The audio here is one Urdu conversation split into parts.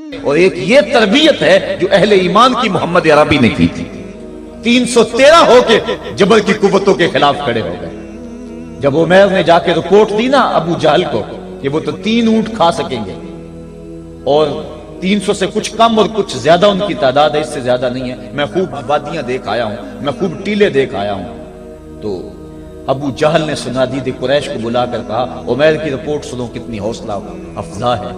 اور ایک یہ تربیت ہے جو اہل ایمان کی محمد عربی نے کی تھی. 313 ہو کے جبل کی قوتوں کے خلاف کھڑے ہو گئے. جب عمیر نے جا کے رپورٹ دی نا ابو جہل کو کہ وہ تو 3 اونٹ کھا سکیں گے اور 300 سے کچھ کم اور کچھ زیادہ ان کی تعداد ہے، اس سے زیادہ نہیں ہے، میں خوب وادیاں دیکھ آیا ہوں، میں خوب ٹیلے دیکھ آیا ہوں. تو ابو جہل نے سنادید قریش کو بلا کر کہا عمیر کی رپورٹ سنو کتنی حوصلہ افزا ہے.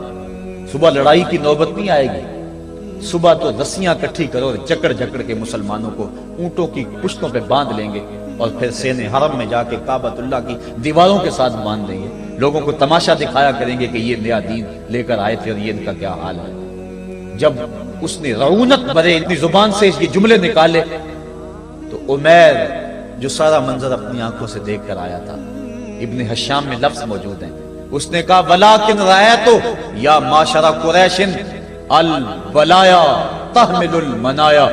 صبح لڑائی کی نوبت نہیں آئے گی، صبح تو رسیاں کٹھی کرو اور جکڑ جکڑ کے مسلمانوں کو اونٹوں کی پشتوں پہ باندھ لیں گے اور پھر سین حرم میں جا کے کعبۃ اللہ کی دیواروں کے ساتھ باندھ دیں گے. لوگوں کو تماشا دکھایا کریں گے کہ یہ نیا دین لے کر آئے تھے اور یہ ان کا کیا حال ہے. جب اس نے رعونت بھرے اپنی زبان سے یہ جملے نکالے تو عمیر جو سارا منظر اپنی آنکھوں سے دیکھ کر آیا تھا، ابن حشام میں لفظ موجود ہیں، اس نے کہا وَلَٰكِنْ رَأَيْتُ یا معشر قریش البلایا تحمل المنایا.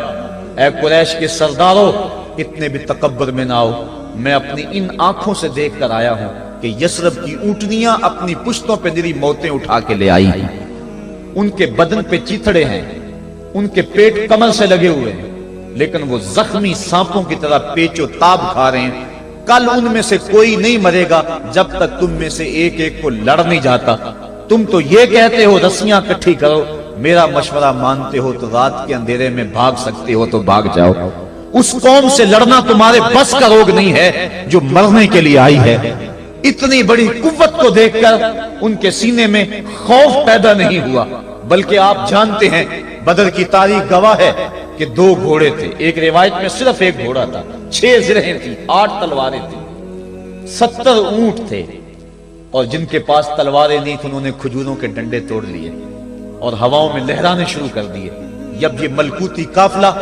اے قریش کے سرداروں اتنے بھی تکبر میں نہ آؤ، میں اپنی ان آنکھوں سے دیکھ کر آیا ہوں کہ یثرب کی اونٹنیاں اپنی پشتوں پہ نری موتیں اٹھا کے لے آئی ہیں. ان کے بدن پہ چیتھڑے ہیں، ان کے پیٹ کمر سے لگے ہوئے ہیں، لیکن وہ زخمی سانپوں کی طرح پیچ و تاب کھا رہے ہیں. کل ان میں سے کوئی نہیں مرے گا جب تک تم میں سے ایک ایک کو لڑ نہیں جاتا. تم تو یہ کہتے ہو رسیاں کٹھی کرو، میرا مشورہ مانتے ہو تو رات کے اندھیرے میں بھاگ سکتے ہو تو بھاگ جاؤ. اس قوم سے لڑنا تمہارے بس کا روگ نہیں ہے جو مرنے کے لیے آئی ہے. اتنی بڑی قوت کو دیکھ کر ان کے سینے میں خوف پیدا نہیں ہوا، بلکہ آپ جانتے ہیں بدر کی تاریخ گواہ ہے کہ 2 گھوڑے تھے. ایک روایت میں صرف ایک گھوڑا تھا، 6 زرہیں تھی، 8 تلواریں تھیں، 70 اونٹ تھے، اور جن کے پاس تلواریں نہیں تھیں انہوں نے کھجوروں کے ڈنڈے توڑ لیے اور ہواؤں میں لہرانے شروع کر دیے. جب یہ ملکوتی قافلہ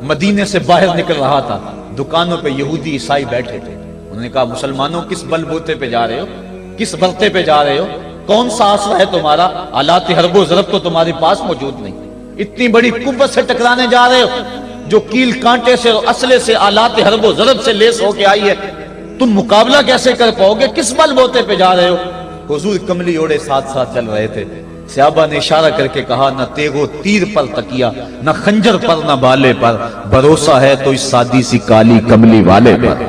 مدینے سے باہر نکل رہا تھا، دکانوں پہ یہودی عیسائی بیٹھے تھے. انہوں نے کہا مسلمانوں کس بل بوتے پہ جا رہے ہو، کس برتے پہ جا رہے ہو، کون سا آسرا ہے تمہارا، آلات حرب و ضرب تو تمہارے پاس موجود نہیں، اتنی بڑی قوت سے ٹکرانے جا رہے ہو جو کیل کانٹے سے اور اسلحے سے آلات حرب و ضرب سے لیس ہو کے آئی ہے، تم مقابلہ کیسے کر پاؤ گے، کس بل بوتے پہ جا رہے ہو. حضور کملی اوڑے ساتھ ساتھ چل رہے تھے. صحابہ نے اشارہ کر کے کہا نہ تیغ و تیر پر تکیا، نہ خنجر پر، نہ بالے پر، بھروسہ ہے تو اس سادی سی کالی کملی والے پر.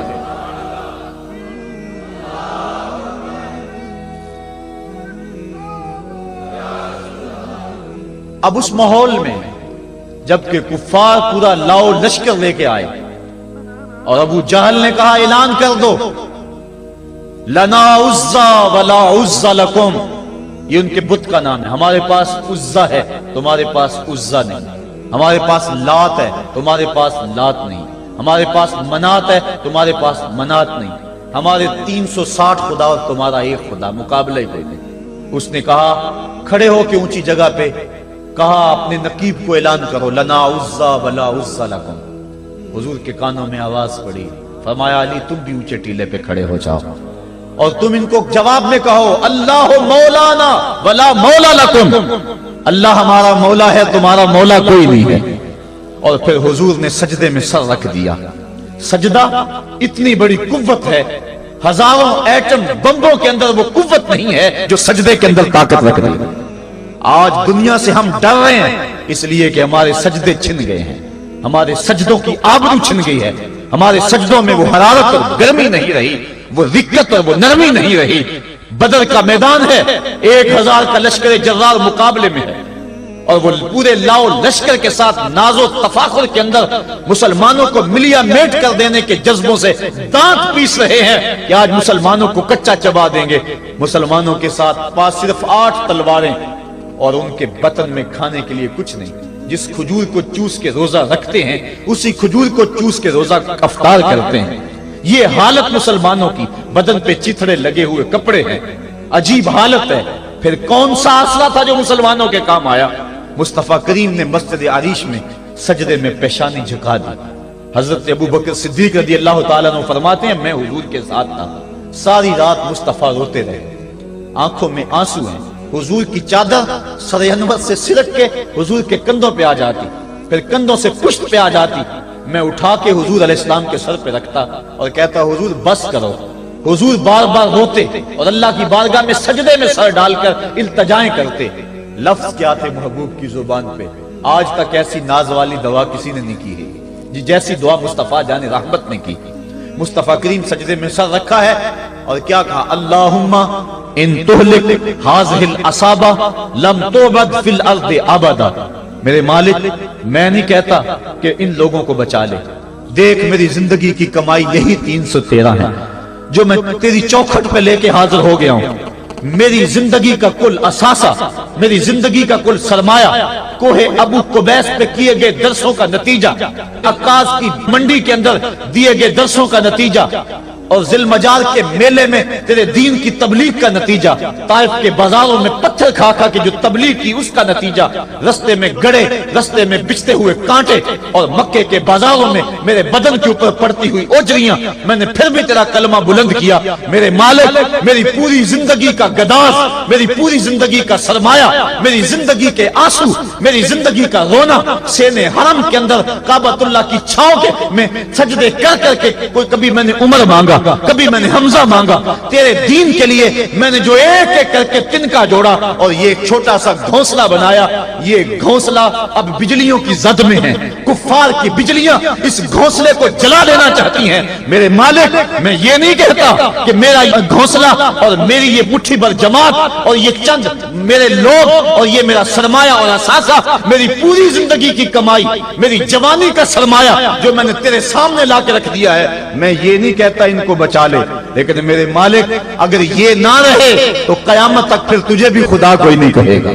اب اس ماحول میں جبکہ کفار پورا لاؤ لشکر لے کے آئے اور ابو جہل نے کہا اعلان کر دو لنا عزا ولا عزا لکم، یہ ان کے بت کا نام ہے. ہمارے پاس عزا ہے تمہارے پاس عزا نہیں، ہمارے پاس لات ہے تمہارے پاس لات نہیں، ہمارے پاس منات ہے تمہارے پاس منات نہیں، ہمارے 360 خدا اور تمہارا ایک خدا، مقابلہ ہی کوئی نہیں. اس نے کہا کھڑے ہو کے اونچی جگہ پہ کہا اپنے نقیب کو اعلان کرو لنا عزا ولا عزا لکم. حضور کے کانوں میں آواز پڑی، فرمایا علی تم بھی اونچے ٹیلے پہ کھڑے ہو جاؤ اور تم ان کو جواب میں کہو اللہ مولانا ولا مولا لکم، اللہ ہمارا مولا ہے تمہارا مولا کوئی نہیں ہے. اور پھر حضور نے سجدے میں سر رکھ دیا. سجدہ اتنی بڑی قوت ہے، ہزاروں ایٹم بمبوں کے اندر وہ قوت نہیں ہے جو سجدے کے اندر طاقت رکھ دی. آج دنیا سے ہم ڈر رہے ہیں اس لیے کہ ہمارے سجدے چھن گئے ہیں، ہمارے سجدوں کی آبرو چھن گئی ہے، ہمارے سجدوں میں وہ حرارت اور گرمی نہیں رہی، وہ رقت اور وہ نرمی نہیں رہی. بدر کا میدان ہے، 1000 کا لشکر جرار مقابلے میں ہے اور وہ پورے لاؤ لشکر کے ساتھ ناز و تفاخر کے اندر مسلمانوں کو ملیا میٹ کر دینے کے جذبوں سے دانت پیس رہے ہیں کہ آج مسلمانوں کو کچا چبا دیں گے. مسلمانوں کے ساتھ پاس صرف 8 تلواریں اور ان کے بطن میں کھانے کے لیے کچھ نہیں. جس کھجور کو چوس کے روزہ رکھتے ہیں اسی کھجور کو چوس کے روزہ افطار کرتے ہیں. یہ حالت مسلمانوں کی، بدن پہ چتھڑے لگے ہوئے کپڑے ہیں، عجیب حالت ہے. پھر کون سا آسرا تھا جو مسلمانوں کے کام آیا؟ مصطفیٰ کریم نے مسجد عریش میں سجدے میں پیشانی جھکا دی. حضرت ابو بکر صدیق رضی اللہ تعالیٰ عنہ فرماتے ہیں میں حضور کے ساتھ تھا، ساری رات مصطفیٰ روتے رہے، آنکھوں میں آنسو ہیں. حضور کی چادر سر انور سے سرک کے حضور کے کندھوں پہ آ جاتی، پھر کندھوں سے پشت پہ آ جاتی. میں اٹھا کے حضور علیہ السلام کے سر پہ رکھتا اور کہتا حضور بس کرو. حضور بار بار روتے اور اللہ کی بارگاہ میں سجدے میں سر ڈال کر التجائیں کرتے، لفظ کیا تھے محبوب کی زبان پہ، آج تک ایسی ناز والی دعا کسی نے نہیں کی ہے جی جیسی دعا مصطفیٰ جان رحمت نے کی۔ مصطفیٰ کریم سجدے میں سر رکھا ہے اور کیا کہا، اللہم ان تہلک ہذہ العصابہ لم تعبد فی الارض ابدا۔ میرے مالک میں نہیں کہتا کہ ان لوگوں کو بچا لے، دیکھ میری زندگی کی کمائی یہی 313 ہے جو میں تیری چوکھٹ پہ لے کے حاضر ہو گیا ہوں۔ میری زندگی کا کل اثاثہ، میری زندگی کا کل سرمایہ کوہ ابو قبیس پہ کیے گئے درسوں کا نتیجہ، عکاظ کی منڈی کے اندر دیے گئے درسوں کا نتیجہ، اور ذی المجال کے میلے میں تیرے دین کی تبلیغ کا نتیجہ، طائف کے بازاروں میں پتھر کھا کھا کے جو تبلیغ کی اس کا نتیجہ، رستے میں گڑے، رستے میں بچتے ہوئے کانٹے، اور مکے کے بازاروں میں میرے بدن کے اوپر پڑتی ہوئی اوجریاں، میں نے پھر بھی تیرا کلمہ بلند کیا۔ میرے مالک میری پوری زندگی کا گداز، میری پوری زندگی کا سرمایہ، میری زندگی کے آنسو، میری زندگی کا رونا سینے حرم کے اندر کعبۃ اللہ کی چھاؤں کے میں سجدے کر کر کے، کوئی کبھی میں نے عمر مانگا، کبھی میں نے حمزہ مانگا، تیرے دین کے لیے میں نے جو ایک ایک کر کے تنکا جوڑا اور یہ ایک چھوٹا سا گھونسلہ بنایا، یہ گھونسلہ اب بجلیوں کی زد میں ہے، کفار کی بجلیاں اس گھونسلے کو جلا دینا چاہتی ہیں۔ میرے مالک میں یہ نہیں کہتا کہ میرا گھونسلہ اور میری یہ مٹھی بھر جماعت اور یہ چند میرے لوگ اور یہ میرا سرمایہ اور اثاثہ، میری پوری زندگی کی کمائی، میری جوانی کا سرمایہ جو میں نے تیرے سامنے لا کے رکھ دیا ہے، میں یہ نہیں کہتا ان کو بچا لے، لیکن میرے مالک اگر یہ نہ رہے تو قیامت تک پھر تجھے بھی خدا کوئی نہیں کہے گا۔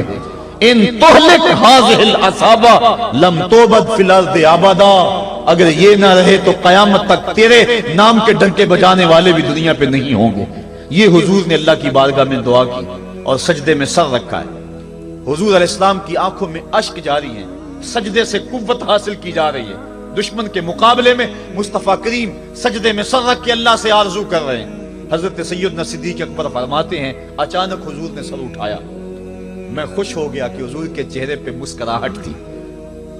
ان تہلک ہذہ العصابہ لم تعبد فی الارض ابدا، اگر یہ نہ رہے تو قیامت تک تیرے نام کے ڈنکے بجانے والے بھی دنیا پہ نہیں ہوں گے۔ یہ حضور نے اللہ کی بارگاہ میں دعا کی اور سجدے میں سر رکھا ہے۔ حضور علیہ السلام کی آنکھوں میں اشک جاری ہیں، سجدے سے قوت حاصل کی جا رہی ہے۔ دشمن کے مقابلے میں مصطفیٰ کریم سجدے میں سر رکھ کے اللہ سے آرزو کر رہے ہیں۔ حضرت سیدنا صدیق اکبر فرماتے ہیں، اچانک حضور نے سر اٹھایا، میں خوش ہو گیا کہ حضور کے چہرے پہ مسکراہٹ تھی۔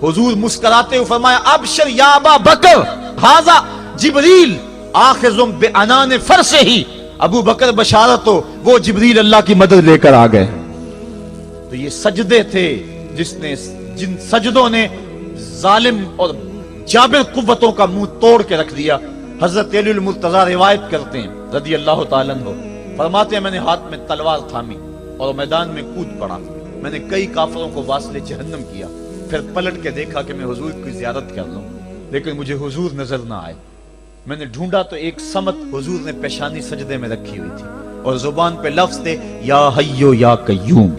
حضور مسکراتے ہوئے فرمایا، ابشر یا ابا بکر ھذا جبریل آخذ بعنان فرسہ، ابو بکر بشارت ہو، وہ جبریل اللہ کی مدد لے کر آ گئے۔ تو یہ سجدے تھے جن سجدوں نے ظالم اور جابر قوتوں کا منہ توڑ کے رکھ دیا۔ حضرت علی المرتضی روایت کرتے ہیں رضی اللہ تعالیٰ عنہ، فرماتے ہیں میں نے ہاتھ میں تلوار تھامی اور میدان میں کود پڑا، میں نے کئی کافروں کو واصل جہنم کیا، پھر پلٹ کے دیکھا کہ میں حضور کی زیارت کر لوں، لیکن مجھے حضور نظر نہ آئے۔ میں نے ڈھونڈا تو ایک سمت حضور نے پیشانی سجدے میں رکھی ہوئی تھی اور زبان پہ لفظ تھے، یا حیو یا قیوم،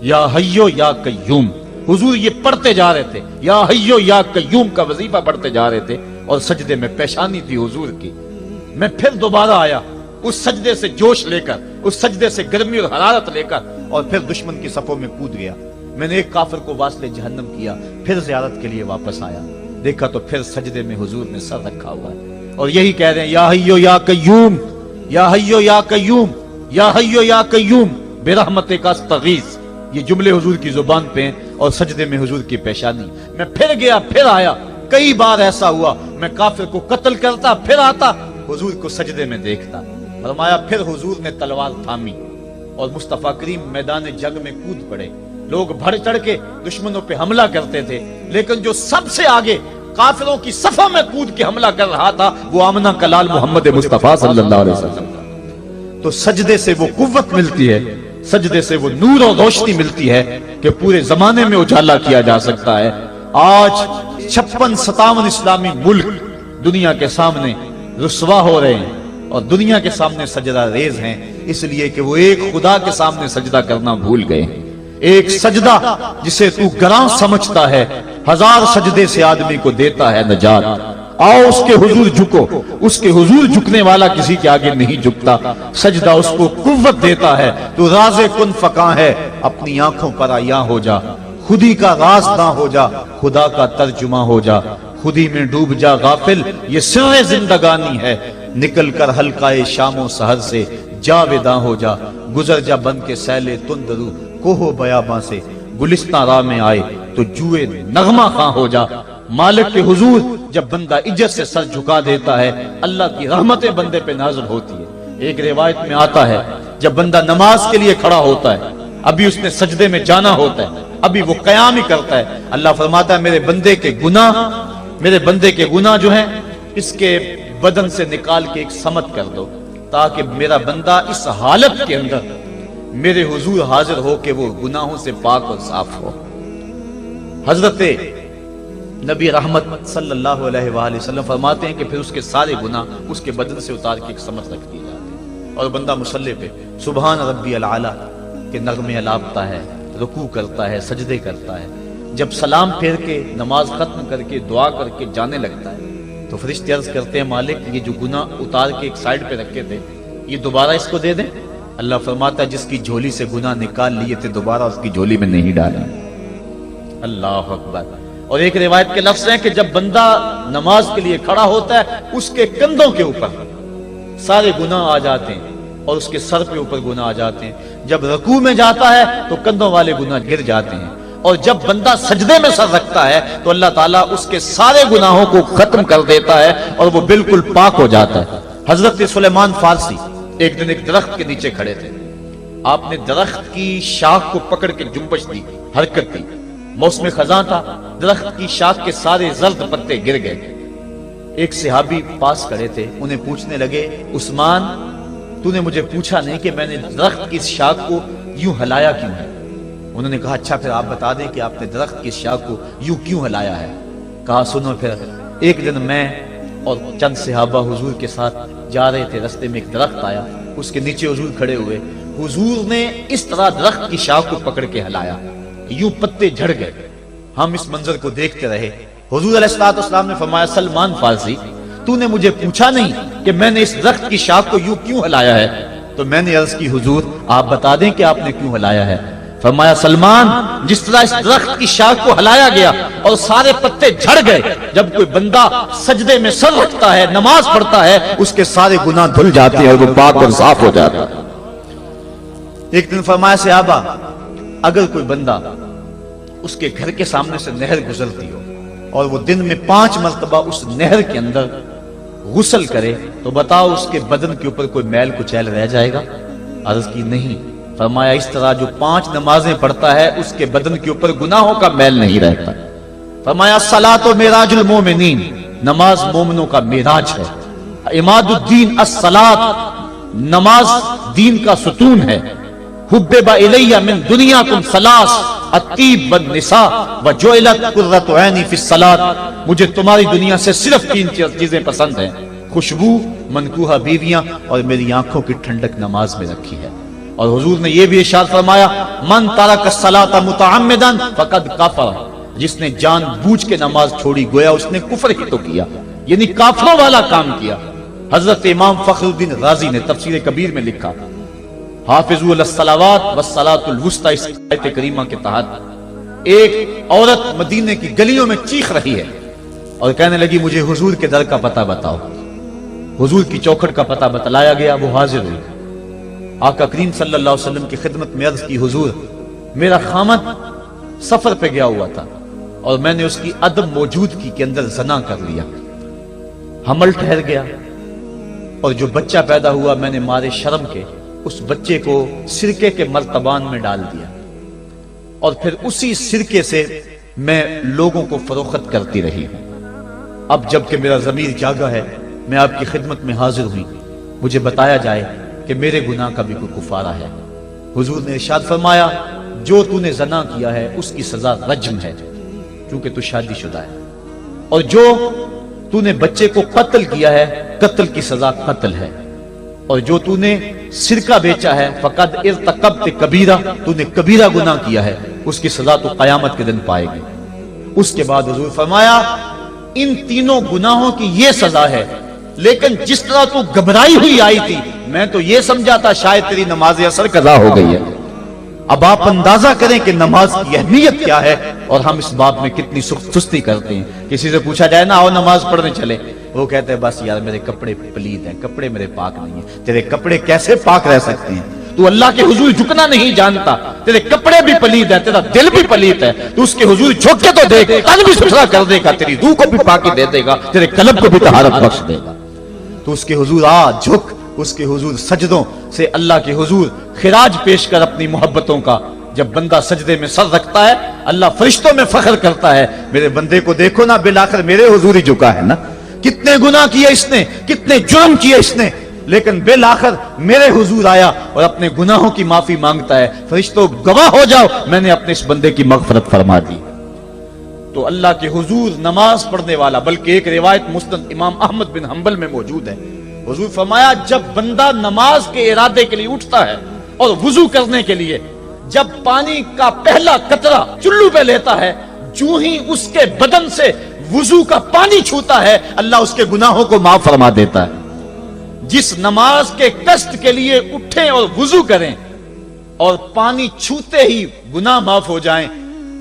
یا حیو یا قیوم۔ حضور یہ پڑھتے جا رہے تھے، یا حیو یا قیوم کا وظیفہ پڑھتے جا رہے تھے اور سجدے میں پیشانی تھی حضور کی۔ میں پھر دوبارہ آیا اس سجدے سے جوش لے کر، اس سجدے سے گرمی اور حرارت لے کر، اور پھر دشمن کی صفوں میں کود گیا۔ میں نے ایک کافر کو واصل جہنم کیا، پھر زیارت کے لیے واپس آیا، دیکھا تو پھر سجدے میں حضور نے سر رکھا ہوا ہے اور یہی کہہ رہے ہیں، یا حیو یا قیوم، یا حیو یا قیوم، یا حیو یا قیوم برحمتک استغیث۔ یہ جملے حضور کی زبان پہ ہیں اور سجدے میں حضور کی پیشانی۔ میں پھر گیا، پھر آیا، کئی بار ایسا ہوا میں کافر کو قتل کرتا، پھر آتا حضور کو سجدے میں دیکھتا۔ فرمایا پھر حضور نے تلوار تھامی اور مصطفیٰ کریم میدان جنگ میں کود پڑے۔ لوگ بڑھ چڑھ کے دشمنوں پہ حملہ کرتے تھے، لیکن جو سب سے آگے کافروں کی صفوں میں کود کے حملہ کر رہا تھا وہ آمنہ کا لال محمد مصطفیٰ صلی اللہ علیہ وسلم۔ تو سجدے سے وہ قوت ملتی ہے، سجدے سے وہ نور اور روشنی ملتی ہے کہ پورے زمانے میں اجالا کیا جا سکتا ہے۔ آج 56-57 اسلامی ملک دنیا کے سامنے رسوا ہو رہے ہیں اور دنیا کے سامنے سجدہ ریز ہیں، اس لیے کہ وہ ایک خدا کے سامنے سجدہ کرنا بھول گئے ہیں۔ ایک سجدہ جسے تو گراں سمجھتا ہے 1000 سجدے سے آدمی کو دیتا ہے نجات۔ آؤ اس کے حضور جھکو، اس کے حضور جھکنے والا کسی کے آگے نہیں جھکتا۔ سجدہ اس کو قوت دیتا ہے، تو راز کن فکاں ہے، اپنی آنکھوں پر عیاں ہو جا، خودی کا راز نہ ہو جا، خدا کا ترجمہ ہو جا، خودی میں ڈوب جا غافل، یہ سر زندگانی ہے، نکل کر حلقہ شام و سحر سے جاویداں ہو جا، گزر جا بن کے سیل تندرو کوہ بیاباں سے، گلستان راہ میں آئے تو جوئے نغمہ خواں ہو جا۔ مالک کے حضور جب بندہ عزت سے سر جھکا دیتا ہے، اللہ کی رحمتیں بندے پہ نازل ہوتی ہے۔ ایک روایت میں آتا ہے جب بندہ نماز کے لیے کھڑا ہوتا ہے، ابھی اس نے سجدے میں جانا ہوتا ہے، ابھی وہ قیام ہی کرتا ہے، اللہ فرماتا ہے میرے بندے کے گناہ جو ہیں اس کے بدن سے نکال کے ایک سمت کر دو، تاکہ میرا بندہ اس حالت کے اندر میرے حضور حاضر ہو کہ وہ گناہوں سے پاک اور صاف ہو۔ حضرت نبی رحمت صلی اللہ علیہ وآلہ وسلم فرماتے ہیں کہ پھر اس کے سارے گناہ اس کے بدن سے اتار کے ایک سمت رکھ دی جاتی ہے، اور بندہ مصلی پہ سبحان ربی العالی کے نغمے الاپتا ہے، رکوع کرتا ہے، سجدے کرتا ہے، جب سلام پھیر کے نماز ختم کر کے دعا کر کے جانے لگتا ہے تو فرشتے عرض کرتے ہیں مالک یہ جو گناہ اتار کے ایک سائیڈ پہ رکھے تھے یہ دوبارہ اس کو دے دیں؟ اللہ فرماتا ہے جس کی جھولی سے گناہ نکال لیے تھے دوبارہ اس کی جھولی میں نہیں ڈالیں۔ اللہ اکبر۔ اور ایک روایت کے لفظ ہیں کہ جب بندہ نماز کے لیے کھڑا ہوتا ہے اس کے کندھوں کے اوپر سارے گناہ آ جاتے ہیں اور اس کے سر پہ اوپر گناہ آ جاتے ہیں، جب رکوع میں جاتا ہے تو کندھوں والے گناہ گر جاتے ہیں، اور جب بندہ سجدے میں سر رکھتا ہے تو اللہ تعالیٰ اس کے سارے گناہوں کو ختم کر دیتا ہے اور وہ بالکل پاک ہو جاتا ہے۔ حضرت سلیمان فارسی ایک دن ایک درخت کے نیچے کھڑے تھے، آپ نے درخت کی شاخ کو پکڑ کے جنبش دی، حرکت دی، موسم خزاں تھا، درخت کی شاخ کے سارے زرد پتے گر گئے۔ ایک صحابی پاس کھڑے تھے، انہیں پوچھنے لگے عثمان تو نے مجھے پوچھا نہیں کہ میں نے درخت کی شاخ کو یوں ہلایا کیوں ہے؟ انہوں نے کہا اچھا پھر آپ بتا دیں کہ آپ نے درخت کی شاخ کو یوں کیوں ہلایا ہے؟ کہا سنو پھر ایک دن میں اور چند صحابہ حضور کے ساتھ جا رہے تھے، رستے میں ایک درخت آیا، اس کے نیچے حضور کھڑے ہوئے، حضور نے اس طرح درخت کی شاخ کو پکڑ کے ہلایا، یوں پتے جھڑ گئے، ہم اس منظر کو دیکھتے رہے۔ حضور علیہ السلام نے فرمایا سلمان فارسی تو نے مجھے پوچھا نہیں کہ میں نے اس درخت کی شاخ کو یوں کیوں ہلایا ہے؟ تو میں نے عرض کی حضور آپ بتا دیں کہ آپ نے کیوں ہلایا ہے؟ فرمایا سلمان جس طرح اس درخت کی شاخ کو ہلایا گیا اور سارے پتے جھڑ گئے، جب کوئی بندہ سجدے میں سر رکھتا ہے نماز پڑھتا ہے اس کے سارے گناہ دھل جاتے ہیں اور وہ پاک اور صاف ہو جاتا ہے۔ ایک دن فرمایا صحابہ اگر کوئی بندہ اس کے گھر کے سامنے سے نہر گزرتی ہو اور وہ دن میں 5 مرتبہ اس نہر کے اندر غسل کرے تو بتاؤ اس کے بدن کے اوپر کوئی میل کچیل رہ جائے گا؟ عرض کی نہیں۔ فرمایا اس طرح جو 5 نمازیں پڑھتا ہے اس کے بدن کے اوپر گناہوں کا میل نہیں رہتا۔ فرمایا الصلاۃ معراج المومنین، نماز مومنوں کا معراج ہے۔ عماد الدین الصلاۃ، نماز دین کا ستون ہے۔ حبب الی من دنیاکم ثلاث الطیب والنساء وجعلت قرۃ عینی فی الصلاۃ، مجھے تمہاری دنیا سے صرف 3 چیزیں پسند ہیں، خوشبو، منکوحہ بیویاں اور میری آنکھوں کی ٹھنڈک نماز میں رکھی ہے۔ اور حضور نے یہ بھی ارشاد فرمایا من ترک الصلاۃ متعمدا فقد کفر، جس نے جان بوجھ کے نماز چھوڑی گویا اس نے کفر ہی تو کیا، یعنی کافروں والا کام کیا۔ حضرت امام فخر الدین رازی نے تفسیر کبیر میں لکھا حافظوا علی الصلوات والصلاۃ الوسطی، اس آیت کریمہ کے تحت ایک عورت مدینے کی گلیوں میں چیخ رہی ہے اور کہنے لگی مجھے حضور کے در کا پتہ بتاؤ۔ حضور کی چوکھٹ کا پتہ بتلایا گیا، وہ حاضر ہوئی، آقا کریم صلی اللہ علیہ وسلم کی خدمت میں عرض کی حضور میرا خامد سفر پہ گیا ہوا تھا اور میں نے اس کی عدم موجودگی کے اندر زنا کر لیا، حمل ٹھہر گیا اور جو بچہ پیدا ہوا میں نے مارے شرم کے اس بچے کو سرکے کے مرتبان میں ڈال دیا اور پھر اسی سرکے سے میں لوگوں کو فروخت کرتی رہی ہوں۔ اب جب کہ میرا ضمیر جاگا ہے میں آپ کی خدمت میں حاضر ہوئی، مجھے بتایا جائے کہ میرے گناہ کا بھی کوئی کفارہ ہے۔ حضور نے ارشاد فرمایا جو تو نے زنا کیا ہے اس کی سزا رجم ہے چونکہ تو شادی شدہ ہے، اور جو تو نے بچے کو قتل کیا ہے قتل کی سزا قتل ہے، اور جو تو نے سرکہ بیچا ہے فقد ارتکبت کبیرہ، تو نے کبیرہ گناہ کیا ہے، اس کی سزا تو قیامت کے دن پائے گی۔ اس کے بعد حضور فرمایا ان تینوں گناہوں کی یہ سزا ہے، لیکن جس طرح تو گھبرائی ہوئی آئی تھی میں تو یہ سمجھا تھا شاید تیری نماز اثر قضا ہو گئی ہے۔ اب آپ اندازہ کریں کہ نماز کی اہمیت کیا ہے اور ہم اس باب میں کتنی سستی کرتے ہیں۔ کسی سے پوچھا جائے نا آؤ نماز پڑھنے چلے، وہ کہتے ہیں بس یار میرے کپڑے پلید ہیں، کپڑے میرے پاک نہیں ہیں۔ تیرے کپڑے کیسے پاک رہ سکتے ہیں؟ تو اللہ کے حضور جھکنا نہیں جانتا، تیرے کپڑے بھی پلید ہے، تیرا دل بھی پلید ہے، تو اس کے حضور جھک کے تو دیکھ، تن بھی ستھرا کر دے گا، تیری روح کو بھی پاکی دے دے گا، تیرے قلب کو بھی طہارت بخش دے گا۔ تو اس کے حضور آ جھک، اس کے حضور سجدوں سے اللہ کے حضور خراج پیش کر اپنی محبتوں کا جب بندہ سجدے میں سر رکھتا ہے اللہ فرشتوں میں فخر کرتا ہے، میرے بندے کو دیکھو نا، بالآخر میرے حضور ہی جھکا ہے نا، کتنے گناہ کیے اس نے، کتنے جرم کیے اس نے، لیکن بالآخر میرے حضور آیا اور اپنے گناہوں کی معافی مانگتا ہے، فرشتوں گواہ ہو جاؤ میں نے اپنے اس بندے کی مغفرت فرما دی۔ تو اللہ کے حضور نماز پڑھنے والا، بلکہ ایک روایت مسند امام احمد بن حنبل میں موجود ہے، حضور فرمایا جب بندہ نماز کے ارادے کے لیے اٹھتا ہے اور وضو کرنے کے لیے جب پانی کا پہلا قطرہ چلو پہ لیتا ہے، جو ہی اس کے بدن سے وضو کا پانی چھوتا ہے اللہ اس کے گناہوں کو معاف فرما دیتا ہے۔ جس نماز کے قصد کے لیے اٹھیں اور وضو کریں اور پانی چھوتے ہی گناہ معاف ہو جائیں،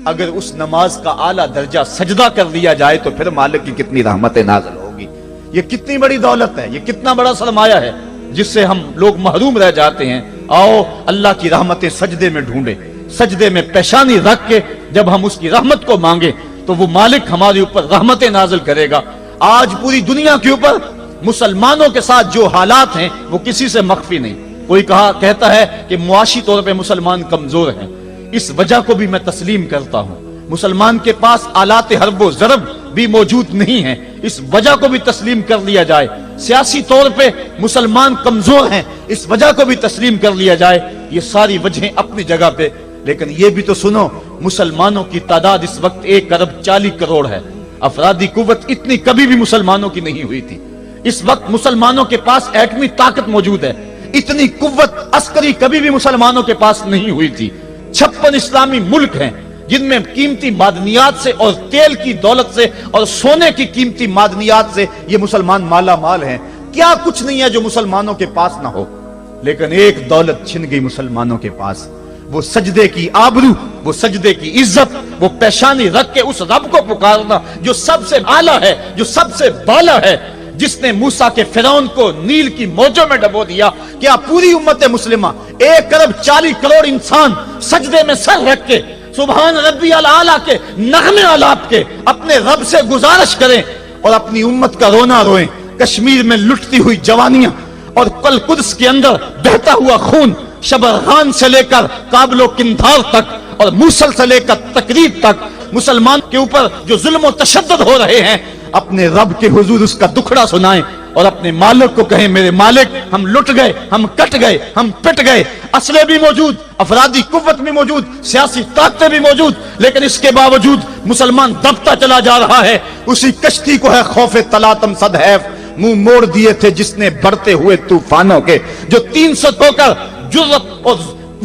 اگر اس نماز کا اعلیٰ درجہ سجدہ کر لیا جائے تو پھر مالک کی کتنی رحمت نازل ہوگی، یہ کتنی بڑی دولت ہے، یہ کتنا بڑا سرمایہ ہے جس سے ہم لوگ محروم رہ جاتے ہیں۔ آؤ اللہ کی رحمتیں سجدے میں ڈھونڈے، سجدے میں پیشانی رکھ کے جب ہم اس کی رحمت کو مانگے تو وہ مالک ہمارے اوپر رحمتیں نازل کرے گا۔ آج پوری دنیا کے اوپر مسلمانوں کے ساتھ جو حالات ہیں وہ کسی سے مخفی نہیں، کوئی کہتا ہے کہ معاشی طور پہ مسلمان کمزور ہیں، اس وجہ کو بھی میں تسلیم کرتا ہوں، مسلمان کے پاس آلات حرب و ضرب بھی موجود نہیں ہیں، اس وجہ کو بھی تسلیم کر لیا جائے، سیاسی طور پہ مسلمان کمزور ہیں اس وجہ کو بھی تسلیم کر لیا جائے، یہ ساری وجہیں اپنی جگہ پہ، لیکن یہ بھی تو سنو مسلمانوں کی تعداد اس وقت 1,40,00,000,000 ہے، افرادی قوت اتنی کبھی بھی مسلمانوں کی نہیں ہوئی تھی، اس وقت مسلمانوں کے پاس ایٹمی طاقت موجود ہے، اتنی قوت عسکری کبھی بھی مسلمانوں کے پاس نہیں ہوئی تھی، 56 اسلامی ملک ہیں جن میں قیمتی معدنیات سے اور تیل کی دولت سے اور سونے کی قیمتی معدنیات سے یہ مسلمان مالا مال ہیں، کیا کچھ نہیں ہے جو مسلمانوں کے پاس نہ ہو، لیکن ایک دولت چھن گئی مسلمانوں کے پاس، وہ سجدے کی آبرو، وہ سجدے کی عزت، وہ پیشانی رکھ کے اس رب کو پکارنا جو سب سے اعلیٰ ہے، جو سب سے بالا ہے، جس نے موسیٰ کے فرعون کو نیل کی موجوں میں ڈبو دیا۔ کیا پوری امت مسلمہ 1,40,00,000,000 انسان سجدے میں سر رکھ کے سبحان ربی الاعلیٰ کے نغمے آلات کے اپنے رب سے گزارش کریں اور اپنی امت کا رونا روئیں، کشمیر میں لٹتی ہوئی جوانیاں اور کل قدس کے اندر بہتا ہوا خون، شبرغان سے لے کر کابل و قندھار تک اور موصل سے لے کر تقریب تک مسلمان کے اوپر جو ظلم و تشدد ہو رہے ہیں، اپنے رب کے حضور اس کا دکھڑا سنائیں اور اپنے مالک کو کہیں میرے مالک ہم لٹ گئے، ہم کٹ گئے، ہم پٹ گئے، اسلحے بھی موجود، افرادی قوت بھی موجود، سیاسی طاقتیں بھی موجود، لیکن اس کے باوجود مسلمان دبتا چلا جا رہا ہے۔ اسی کشتی کو ہے خوف تلاطم صد حیف منہ موڑ دیے تھے جس نے بڑھتے ہوئے طوفانوں کے، جو 300 ہو کر جرأت اور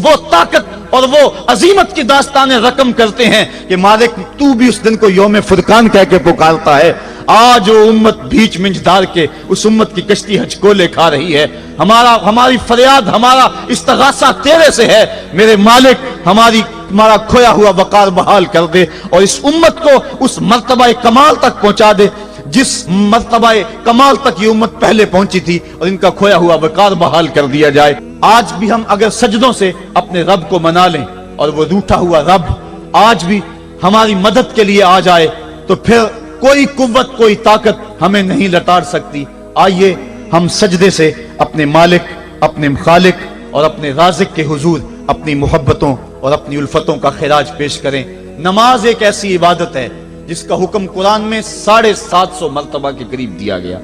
وہ طاقت اور وہ عظیمت کی داستانیں رقم کرتے ہیں کہ مالک تو بھی اس دن کو یوم فرقان کہہ کے پکارتا ہے۔ آج وہ امت بیچ منجدار کے اس امت کی کشتی ہچکولے کھا رہی ہے، ہماری فریاد، ہمارا استغاثہ تیرے سے ہے، میرے مالک ہمارا کھویا ہوا وقار بحال کر دے اور اس امت کو اس مرتبہ کمال تک پہنچا دے جس مرتبہ کمال تک یہ امت پہلے پہنچی تھی، اور ان کا کھویا ہوا وقار بحال کر دیا جائے۔ آج بھی ہم اگر سجدوں سے اپنے رب کو منا لیں اور وہ روٹھا ہوا رب آج بھی ہماری مدد کے لیے آ جائے تو پھر کوئی قوت، کوئی طاقت ہمیں نہیں لٹاڑ سکتی۔ آئیے ہم سجدے سے اپنے مالک، اپنے خالق اور اپنے رازق کے حضور اپنی محبتوں اور اپنی الفتوں کا خراج پیش کریں۔ نماز ایک ایسی عبادت ہے جس کا حکم قرآن میں 750 مرتبہ کے قریب دیا گیا۔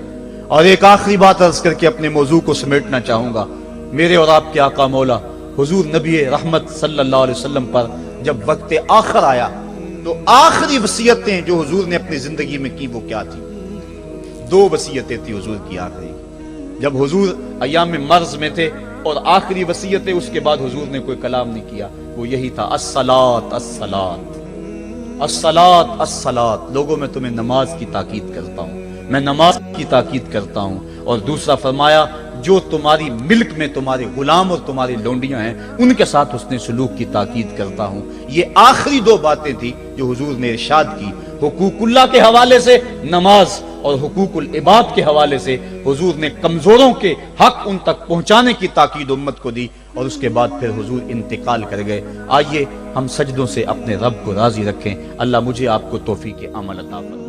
اور ایک آخری بات عرض کر کے اپنے موضوع کو سمیٹنا چاہوں گا، میرے اور آپ کے آقا مولا حضور نبی رحمت صلی اللہ علیہ وسلم پر جب وقت آخر آیا تو آخری وصیتیں جو حضور نے اپنی زندگی میں کی وہ کیا تھی؟ 2 وصیتیں تھی حضور کی آخری، جب حضور ایام مرض میں تھے، اور آخری وصیتیں اس کے بعد حضور نے کوئی کلام نہیں کیا، وہ یہی تھا الصلاۃ الصلاۃ الصلاۃ الصلاۃ، لوگوں میں تمہیں نماز کی تاکید کرتا ہوں، میں نماز کی تاکید کرتا ہوں۔ اور دوسرا فرمایا جو تمہاری ملک میں تمہارے غلام اور تمہاری لونڈیاں ہیں ان کے ساتھ حسن سلوک کی تاکید کرتا ہوں۔ یہ آخری 2 باتیں تھی جو حضور نے ارشاد کی، حقوق اللہ کے حوالے سے نماز اور حقوق العباد کے حوالے سے حضور نے کمزوروں کے حق ان تک پہنچانے کی تاکید امت کو دی، اور اس کے بعد پھر حضور انتقال کر گئے۔ آئیے ہم سجدوں سے اپنے رب کو راضی رکھیں، اللہ مجھے آپ کو توفیق عمل عطا فرمائے۔